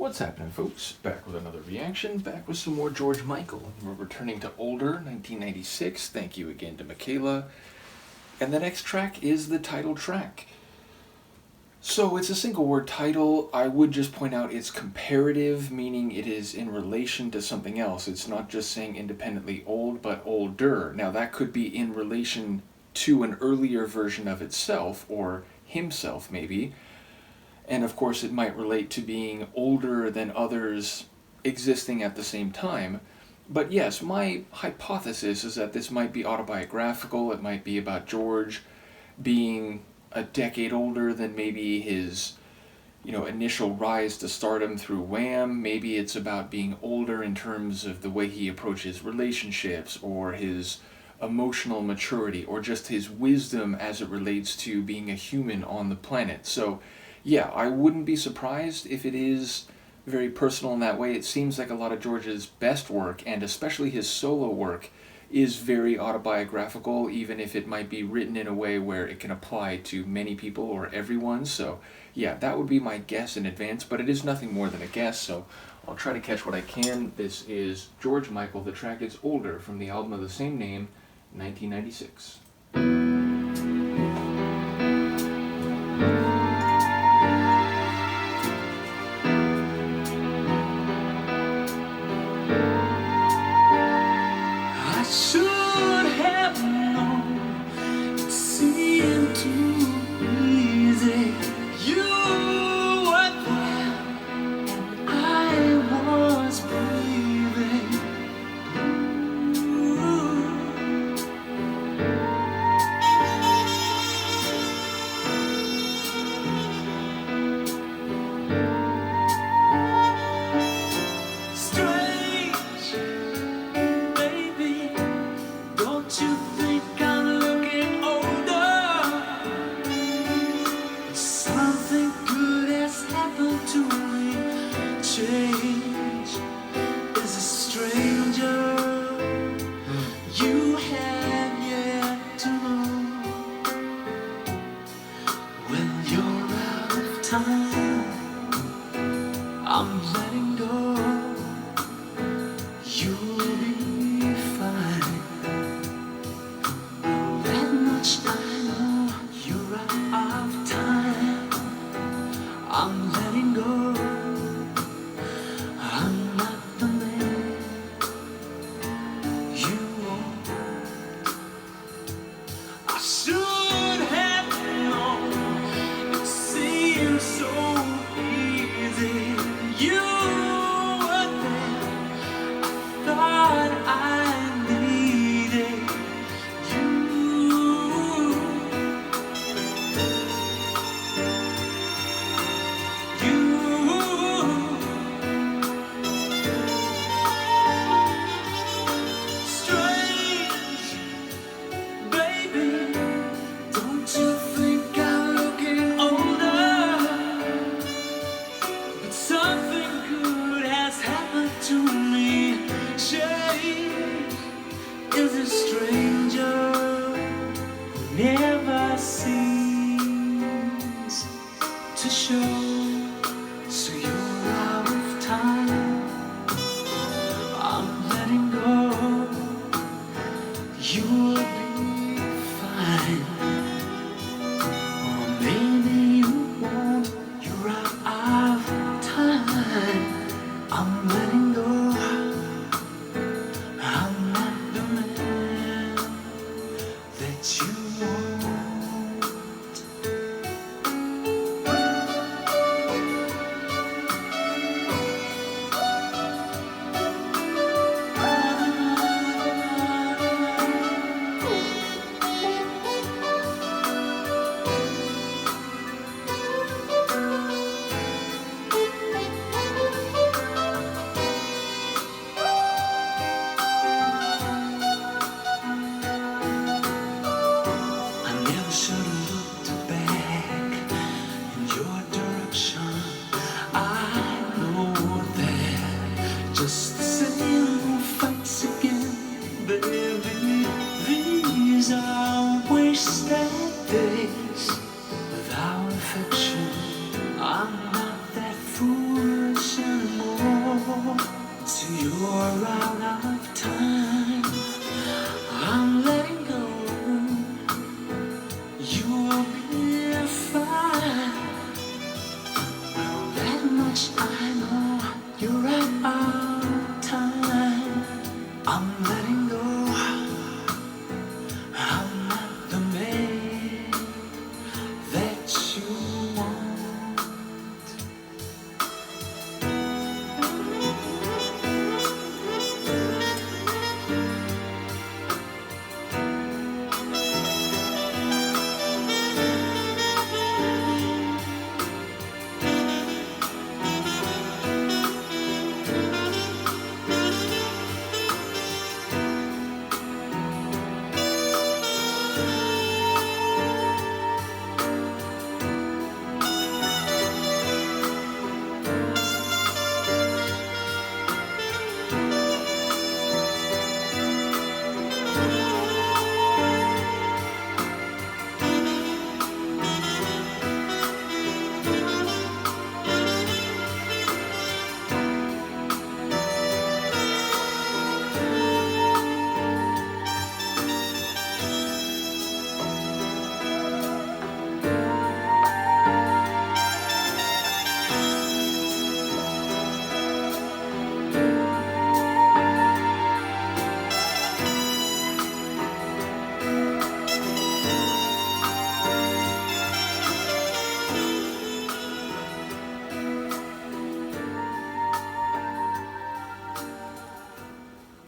What's happening, folks? Back with another reaction, back with some more George Michael. We're returning to Older, 1996. Thank you again to Michaela. And the next track is the title track. So it's a single word title. I would just point out it's comparative, meaning it is in relation to something else. It's not just saying independently old, but older. Now that could be in relation to an earlier version of itself, or himself maybe. And of course it might relate to being older than others existing at the same time. But yes, my hypothesis is that this might be autobiographical. It might be about George being a decade older than maybe his, initial rise to stardom through Wham. Maybe it's about being older in terms of the way he approaches relationships, or his emotional maturity, or just his wisdom as it relates to being a human on the planet. So yeah, I wouldn't be surprised if it is very personal in that way. It seems like a lot of George's best work, and especially his solo work, is very autobiographical, even if it might be written in a way where it can apply to many people or everyone. So yeah, that would be my guess in advance, but it is nothing more than a guess, so I'll try to catch what I can. This is George Michael. The track is Older, from the album of the same name, 1996. I'm letting go. You'll be fine. That much I know. You're out of time. I'm letting go. I'm not the man you want. I should have known. It seems so easy. You were there. I thought I needed strange, baby. Don't you think I'm looking older? But something good has happened to me. Change is a stranger who never seems to show. So you're out of time. I'm letting go. You'll be fine. Or maybe you won't. You're out of time. I'm letting go. I'm not the man that you want. Which I know you're out of time. I'm letting go. I'm not the man that you want.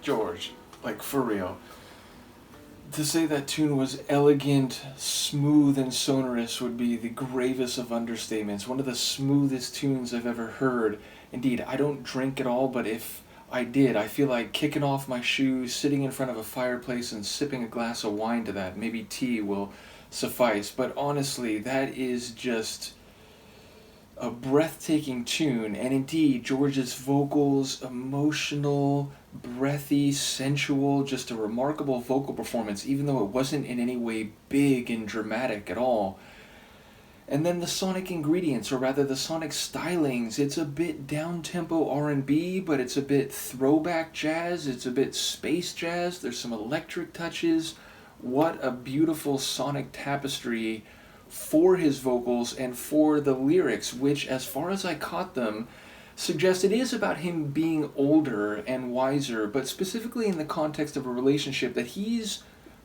George, like for real. To say that tune was elegant, smooth, and sonorous would be the gravest of understatements. One of the smoothest tunes I've ever heard. Indeed, I don't drink at all, but if I did, I feel like kicking off my shoes, sitting in front of a fireplace, and sipping a glass of wine to that. Maybe tea will suffice. But honestly, that is just a breathtaking tune, and indeed, George's vocals, emotional, breathy, sensual, just a remarkable vocal performance, even though it wasn't in any way big and dramatic at all. And then the sonic ingredients, or rather the sonic stylings, it's a bit down-tempo R&B, but it's a bit throwback jazz, it's a bit space jazz, there's some electric touches. What a beautiful sonic tapestry for his vocals and for the lyrics, which, as far as I caught them, suggest it is about him being older and wiser, but specifically in the context of a relationship that he's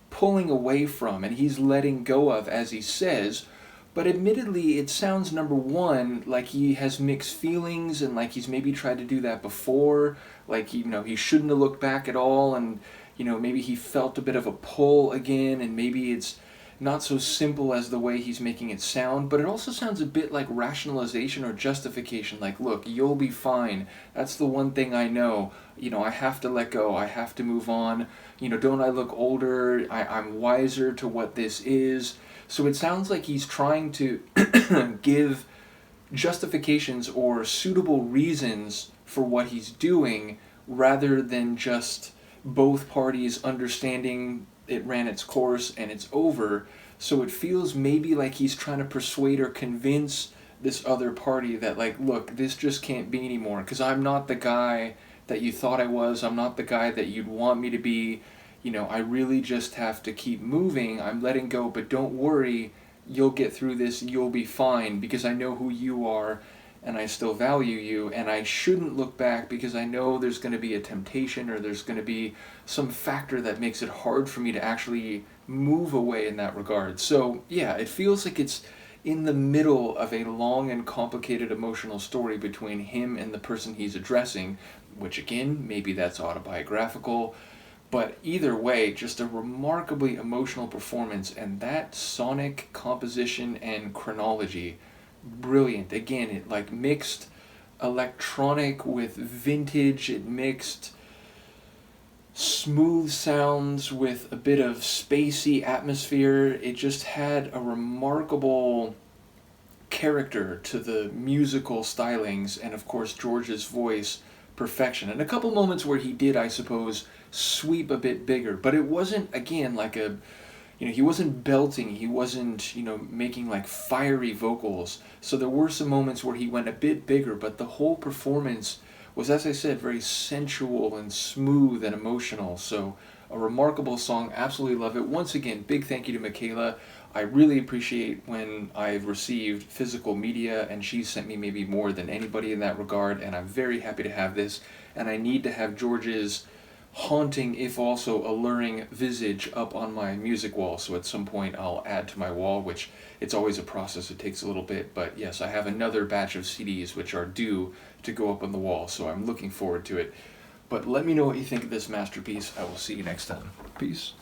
pulling away from and he's letting go of, as he says. But admittedly, it sounds, number one, like he has mixed feelings and like he's maybe tried to do that before, like, he shouldn't have looked back at all, and, maybe he felt a bit of a pull again, and maybe it's not so simple as the way he's making it sound, but it also sounds a bit like rationalization or justification, like, look, you'll be fine. That's the one thing I know. I have to let go. I have to move on. Don't I look older? I'm wiser to what this is. So it sounds like he's trying to give justifications or suitable reasons for what he's doing, rather than just both parties understanding it ran its course and it's over. So it feels maybe like he's trying to persuade or convince this other party that, like, look, this just can't be anymore, because I'm not the guy that you thought I was. I'm not the guy that you'd want me to be. I really just have to keep moving. I'm letting go, but don't worry, you'll get through this, you'll be fine, because I know who you are and I still value you, and I shouldn't look back because I know there's going to be a temptation, or there's going to be some factor that makes it hard for me to actually move away in that regard. So yeah, it feels like it's in the middle of a long and complicated emotional story between him and the person he's addressing, which again, maybe that's autobiographical, but either way, just a remarkably emotional performance, and that sonic composition and chronology, brilliant. Again, it like mixed electronic with vintage, it mixed smooth sounds with a bit of spacey atmosphere. It just had a remarkable character to the musical stylings, and of course George's voice, perfection. And a couple moments where he did, I suppose, sweep a bit bigger, but it wasn't, again, like a, he wasn't belting, he wasn't, making like fiery vocals. So there were some moments where he went a bit bigger, but the whole performance was, as I said, very sensual and smooth and emotional. So A remarkable song, absolutely love it. Once again, big thank you to Michaela. I really appreciate when I've received physical media, and she's sent me maybe more than anybody in that regard, and I'm very happy to have this. And I need to have George's haunting, if also alluring, visage up on my music wall, so at some point I'll add to my wall, which it's always a process, it takes a little bit, but yes, I have another batch of CDs which are due to go up on the wall, so I'm looking forward to it. But let me know what you think of this masterpiece. I will see you next time. Peace.